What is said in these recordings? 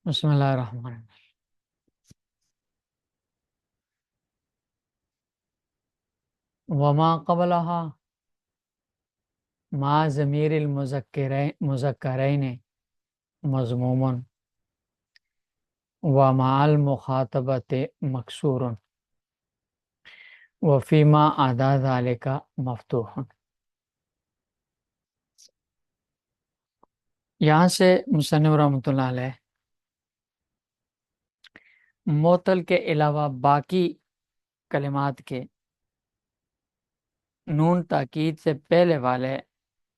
بسم اللہ الرحمن الرحیم۔ وما قبلها مع ضمیر المذکرین مضموم ومع المخاطبۃ مکسور وفیما عدا ذلك مفتوح۔ یہاں سے مصنف رحمۃ اللہ علیہ معطل کے علاوہ باقی کلمات کے نون تاکید سے پہلے والے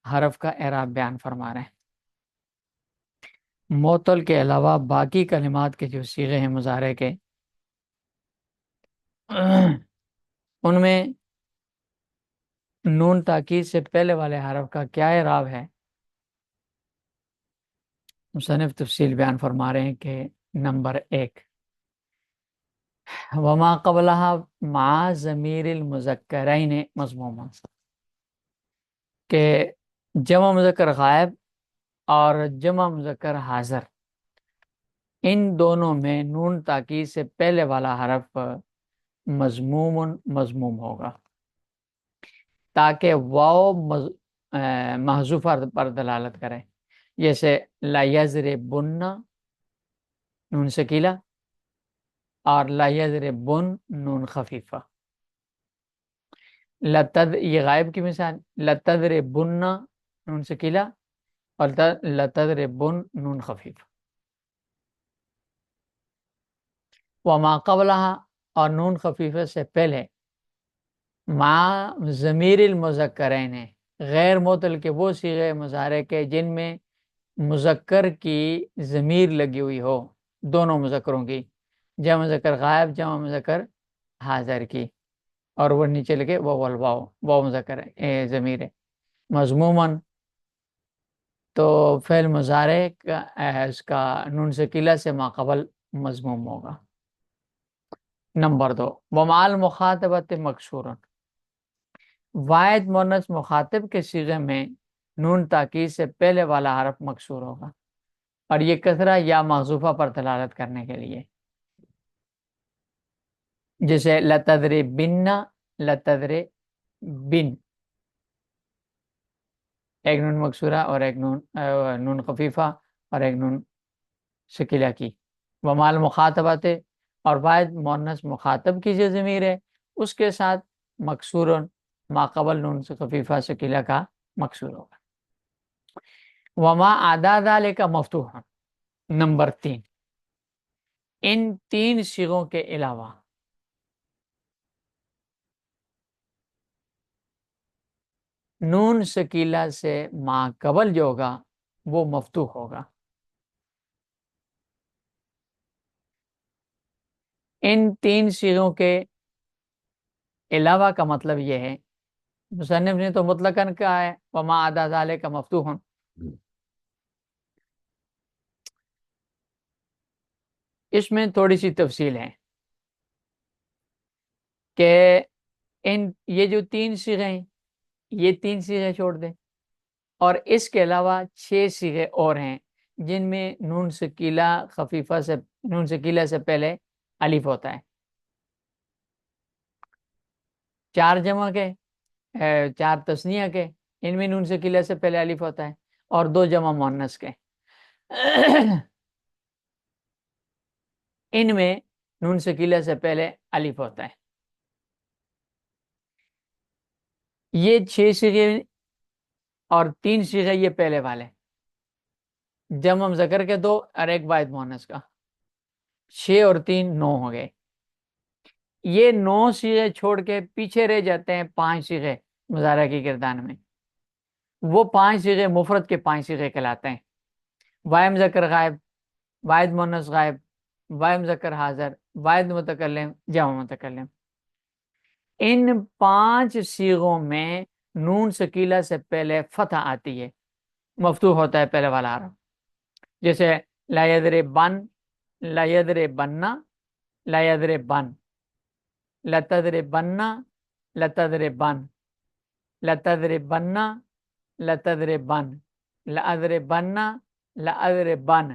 حرف کا اعراب بیان فرما رہے ہیں۔ معطل کے علاوہ باقی کلمات کے جو صیغے ہیں مضارع کے، ان میں نون تاکید سے پہلے والے حرف کا کیا اعراب ہے، مصنف تفصیل بیان فرما رہے ہیں کہ نمبر 1، وما قبلها مع ضمیر المذکرین مضموما، کہ جمع مذکر غائب اور جمع مذکر حاضر ان دونوں میں نون تاکید سے پہلے والا حرف مضموم ہوگا، تاکہ واو محذوفہ پر دلالت کرے، جیسے لا یضربن نون سکیلہ اور لا یضربن نون خفیفہ۔ یہ غائب کی مثال، لتضربن نون سکیلہ اور لتضربن نون خفیفہ۔ وما قبلها اور نون خفیفہ سے پہلے مع ضمیر المذکرین، غیر معطل کے وہ صیغے مضارع کے جن میں مذکر کی ضمیر لگی ہوئی ہو، دونوں مذکروں کی، جمع مذکر غائب جمع مذکر حاضر کی، اور وہ نیچے لگے وہ والواو، واو مذکر ضمیر ہے مضموماً، تو فعل مضارع کا اس کا نون ثقیلہ سے ماقبل مضموم ہوگا۔ نمبر 2، ومع المخاطبۃ مکسور، واحد مؤنث مخاطب کے صیغے میں نون تاکید سے پہلے والا حرف مکسور ہوگا، اور یہ کسرہ یا محذوفہ پر دلالت کرنے کے لیے، جیسے لتضربن لتضربن، ایک نون مکسورہ اور ایک نون خفیفہ اور ایک نون ثقیلہ کی۔ ومع المخاطبۃ، اور واحد مؤنث مخاطب کی جو ضمیر ہے اس کے ساتھ مکسور ماقبل نون خفیفہ ثقیلہ کا مکسور ہوگا۔ وما عدا ذلک مفتوح، نمبر 3، ان تین صیغوں کے علاوہ نون ثقیلہ سے ماقبل جو ہوگا وہ مفتوح ہوگا۔ ان تین صیغوں کے علاوہ کا مطلب یہ ہے، مصنف نے تو مطلقاً کہا ہے وما عدا ذلک مفتوح، اس میں تھوڑی سی تفصیل ہے کہ یہ جو تین صیغے ہیں یہ تین صیغے چھوڑ دیں، اور اس کے علاوہ 6 صیغے اور ہیں جن میں نون ثقیلہ سے پہلے الف ہوتا ہے، 4 جمع کے 4 تثنیہ کے، ان میں نون ثقیلہ سے پہلے الف ہوتا ہے، اور 2 جمع مؤنث کے ان میں نون ثقیلہ سے پہلے الف ہوتا ہے۔ یہ 6 صیغے اور 3 صیغے یہ پہلے والے، جمع مذکر کے 2 اور ایک واحد مؤنث کا، 6 اور 3 9 ہو گئے۔ یہ 9 صیغے چھوڑ کے پیچھے رہ جاتے ہیں 5 صیغے مضارع کی گردان میں، وہ 5 صیغے مفرد کے 5 صیغے کہلاتے ہیں، واحد مذکر غائب، واحد مؤنث غائب، واحد مذکر حاضر، واحد متکلم، جمع متکلم۔ ان 5 صیغوں میں نون ثقیلہ سے پہلے فتح آتی ہے، مفتوح ہوتا ہے پہلے والا حرف، جیسے لا یضربن، لا یضربن، لا یضربن، لتضربن، لتضربن، لتضربن، لتضربن، لأضربن، لأضربن،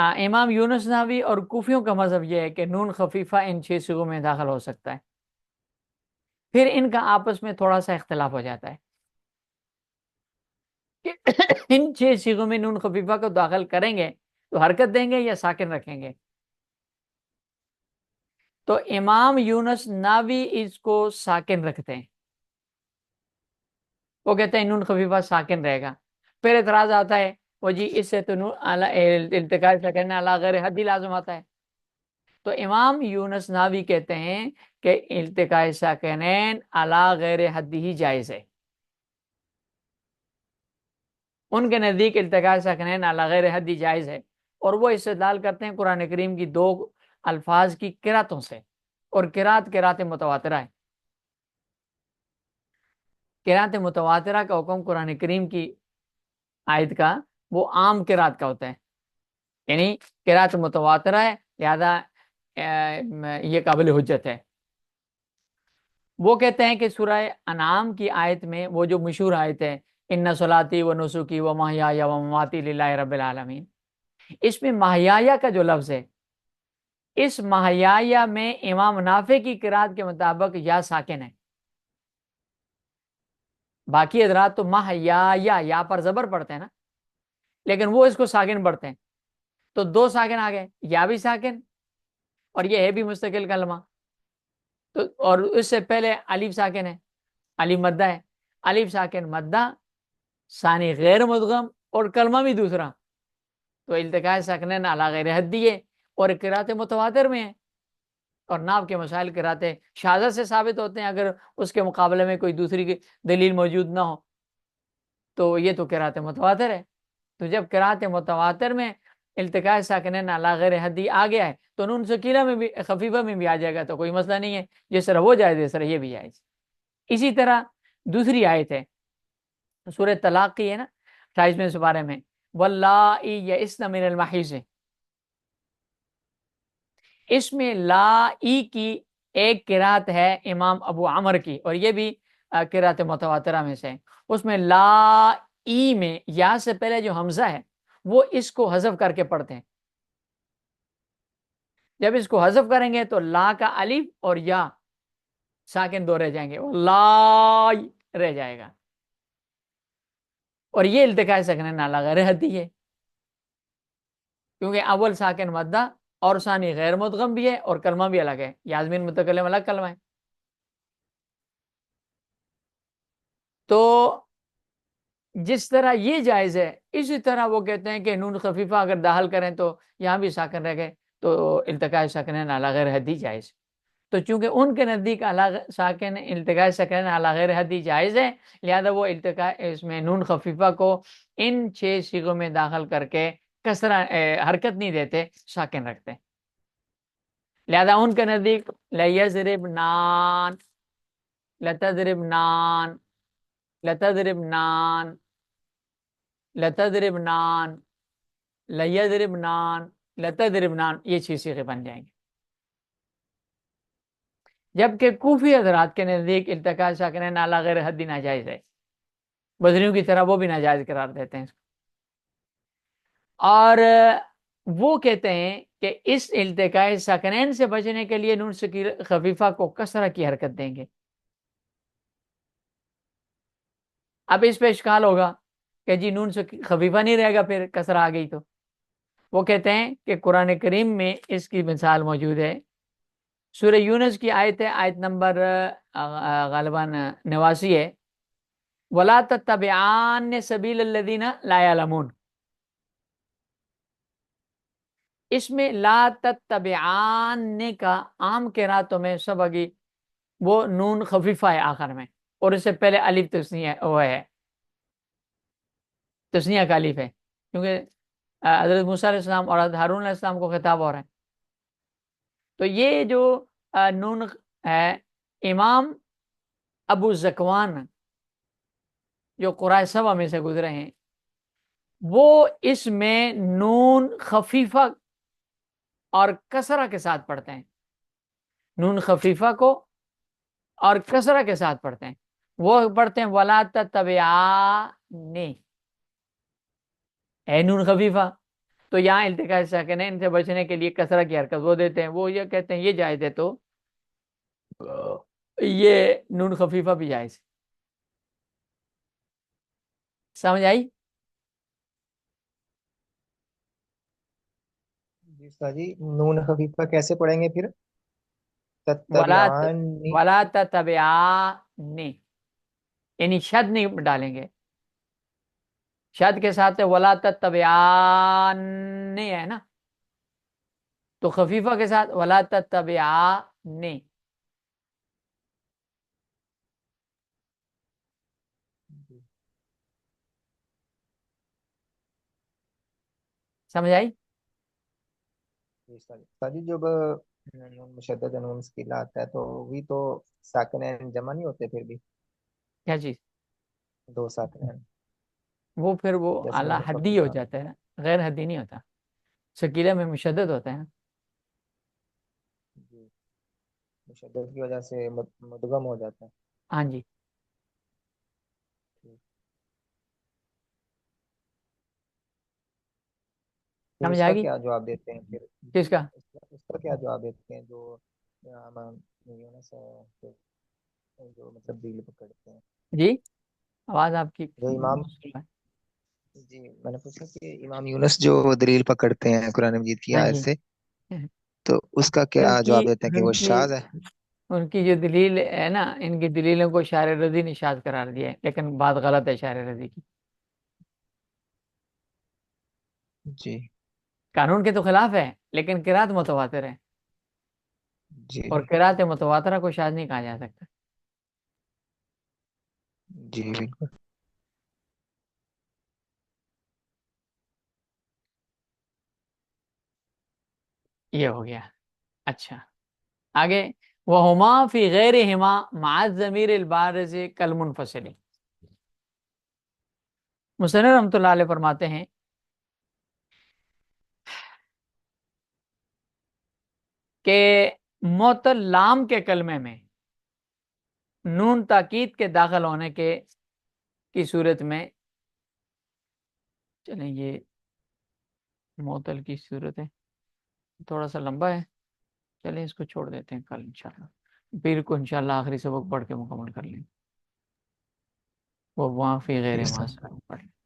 امام یونس نحوی اور کوفیوں کا مذہب یہ ہے کہ نون خفیفہ ان 6 صیغوں میں داخل ہو سکتا ہے. پھر ان کا آپس میں تھوڑا سا اختلاف ہو جاتا ہے کہ ان 6 صیغوں میں نون خفیفہ کو داخل کریں گے تو حرکت دیں گے یا ساکن رکھیں گے. تو امام یونس ناوی اس کو ساکن رکھتے ہیں. وہ کہتے ہیں نون خفیفہ ساکن رہے گا. پھر اعتراض آتا ہے وہ جی اس سے تو التقاء ساکن علی غیر حد لازم آتا ہے. تو امام یونس ناوی کہتے ہیں کہ التقاء ساکنین علی غیر حد ہی جائز ہے. ان کے نزدیک التقاء ساکنین علی غیر حد ہی جائز ہے. اور وہ استدلال کرتے ہیں قرآن کریم کی 2 الفاظ کی قراتوں سے. اور قرات متواترہ ہے. قرات متواترہ کا حکم قرآن کریم کی آیت کا وہ عام قرات کا ہوتا ہے. یعنی قرات متواترہ ہے لہذا یہ قابل حجت ہے. وہ کہتے ہیں کہ سورہ انعام کی آیت میں وہ جو مشہور آیت ہے ان صلاتی و نسکی و محیای و مماتی للہ رب العالمین، اس میں محیایا کا جو لفظ ہے اس محیایا میں امام نافع کی قرات کے مطابق یا ساکن ہے. باقی حضرات تو محیایا یا پر زبر پڑھتے ہیں نا، لیکن وہ اس کو ساکن پڑھتے ہیں. تو 2 ساکن آ گئے، یا بھی ساکن اور یہ ہے بھی مستقل کلمہ. تو اور اس سے پہلے الف ساکن ہے، الف مدہ ہے. الف ساکن مدہ ثانی غیر مدغم اور کلمہ بھی دوسرا. تو التقاء ساکنین علی غیر حدی ہے اور قرات متواتر میں ہے. اور ناف کے مسائل قرات شاذہ سے ثابت ہوتے ہیں اگر اس کے مقابلے میں کوئی دوسری دلیل موجود نہ ہو. تو یہ تو قرات متواتر ہے. تو جب قرات متواتر میں التقاء ساکنین علی غیر حدی آ گیا ہے تو نون ثقیلہ میں بھی خفیفہ میں بھی آ جائے گا، تو کوئی مسئلہ نہیں ہے. جس طرح وہ جائز اس طرح یہ بھی جائز. اسی طرح دوسری آیت ہے سورہ طلاق کی ہے نا 28ویں سپارے میں واللائی یئسن من المحیض. اس میں لا ای کی ایک قرات ہے امام ابو عمر کی اور یہ بھی قرات متواترہ میں سے. اس میں لا ای میں یا سے پہلے جو حمزہ ہے وہ اس کو حذف کر کے پڑھتے ہیں. جب اس کو حذف کریں گے تو لا کا الف اور یا ساکن 2 رہ جائیں گے، لا رہ جائے گا. اور یہ التقاء ساکنین علی غیر حدی ہے کیونکہ اول ساکن مدہ اور ثانی غیر مدغم بھی ہے اور کلمہ بھی الگ ہے. یازمین متکلم الگ کلمہ ہے. تو جس طرح یہ جائز ہے اسی طرح وہ کہتے ہیں کہ نون خفیفہ اگر داخل کریں تو یہاں بھی ساکن رہ گئے تو التقاء ساکنین علی غیر حدی جائز. تو چونکہ ان کے نزدیک ساکن التقاء ساکنین علی غیر حدی جائز ہے لہذا وہ التقاء اس میں نون خفیفہ کو ان 6 صیغوں میں داخل کر کے کسرہ حرکت نہیں دیتے، ساکن رکھتے. لہذا ان کے نزدیک لیضربنان لتضربنان لتضربنان لتضربنان لیضربنان لتضربنان یہ 6 صیغے بن جائیں گے. جبکہ کوفی حضرات کے نزدیک التقاء ساکنین علی غیر حدی ناجائز ہے. بصریوں کی طرح وہ بھی ناجائز قرار دیتے ہیں. اور وہ کہتے ہیں کہ اس التقاء ساکنین سے بچنے کے لیے نون خفیفہ کو کسرہ کی حرکت دیں گے. اب اس پہ اشکال ہوگا کہ جی نون خفیفہ نہیں رہے گا پھر کسرہ آ گئی. تو وہ کہتے ہیں کہ قرآن کریم میں اس کی مثال موجود ہے. سورہ یونس کی آیت ہے، آیت نمبر غالباً 89 ہے، وَلَا تَتَّبِعَانَّ سَبِيلَ الَّذِينَ لَا يَعْلَمُونَ. اس میں لا تتبعان کا عام قراتوں میں سب آگی وہ نون خفیفہ ہے آخر میں اور اس سے پہلے الف تثنیہ وہ ہے، تثنیہ کا الف ہے کیونکہ حضرت موسیٰ علیہ السلام اور حضرت ہارون علیہ السلام کو خطاب ہو رہا ہے. تو یہ جو نون ہے امام ابو زکوان جو قرائے سبع میں سے گزرے ہیں وہ اس میں نون خفیفہ اور کسرہ کے ساتھ پڑھتے ہیں. نون خفیفہ کو اور کسرہ کے ساتھ پڑھتے ہیں. وہ پڑھتے ہیں وَلَا تَتَّبِعَانِ اے نون خفیفہ تو یہاں التقاء ساکنین سے بچنے کے لیے کسرہ کی حرکت وہ دیتے ہیں، وہ یہ کہتے ہیں یہ جائز ہے، تو یہ نون خفیفہ بھی جائز ہے۔ سمجھ آئی؟ جی استاد جی، نون خفیفہ کیسے پڑھیں گے پھر؟ ولا تتبعان ولا تتبعان، یعنی شد نہیں ڈالیں گے، شد کے ساتھ ولا تتبعان ہے نا، تو خفیفہ کے ساتھ ولا تتبعان، سمجھ آئی؟ استاد جی جب نون مشدد نون سکیلا آتا ہے تو بھی تو ساکنین جمع نہیں ہوتے پھر بھی؟ کیا چیز؟ دو ساکنین وہ پھر وہ جیسے اعلیٰ نون حدی ہو خفیفہ میں؟ جاتا ہے نا، غیر حدی نہیں ہوتا، شکیلہ میں مشدد ہوتا ہے نا۔ جی، مشدد کی وجہ سے مدغم ہو جاتا ہے۔ ہاں جی۔ ٹھیک۔ پھر سمجھ اس آ کا گئی؟ کیا جواب دیتے ہیں پھر؟ کس جی، کا؟ اس کا کیا جواب دیتے ہیں جو امام یونس ہے، جو مطلب دل پکڑتے ہیں؟ جی آواز آپ کی جو امام، جی میں نے پوچھا کہ امام یونس جو دلیل پکڑتے ہیں قرآن مجید کی ہاں آیت جی، سے، تو اس کا ان کیا کی جواب دیتے ہیں کہ ان وہ کی شاذ ہے؟ ان کی جو دلیل ہے نا، ان کی دلیلوں کو شار رضی نے شاذ قرار دیا ہے، لیکن بات غلط ہے شار رضی کی، جی قانون کے تو خلاف ہے، لیکن قرات متواتر ہے، جی اور جی قرات متواترہ کو شاذ نہیں کہا جا سکتا۔ جی بالکل۔ یہ ہو گیا۔ اچھا، آگے وہما فی غیرہما مع الضمیر البارز کالمنفصل، مصنف رحمۃ اللہ علیہ فرماتے ہیں کہ معطل لام کے کلمے میں نون تاکید کے داخل ہونے کے کی صورت میں، چلیں یہ معطل کی صورت ہے، تھوڑا سا لمبا ہے، چلیں اس کو چھوڑ دیتے ہیں، کل انشاءاللہ پھر کو انشاءاللہ آخری سبق پڑھ کے مکمل کر لیں، وہ وہاں فی غیر ٹھیک ما ہے۔ سے پڑھ لیں۔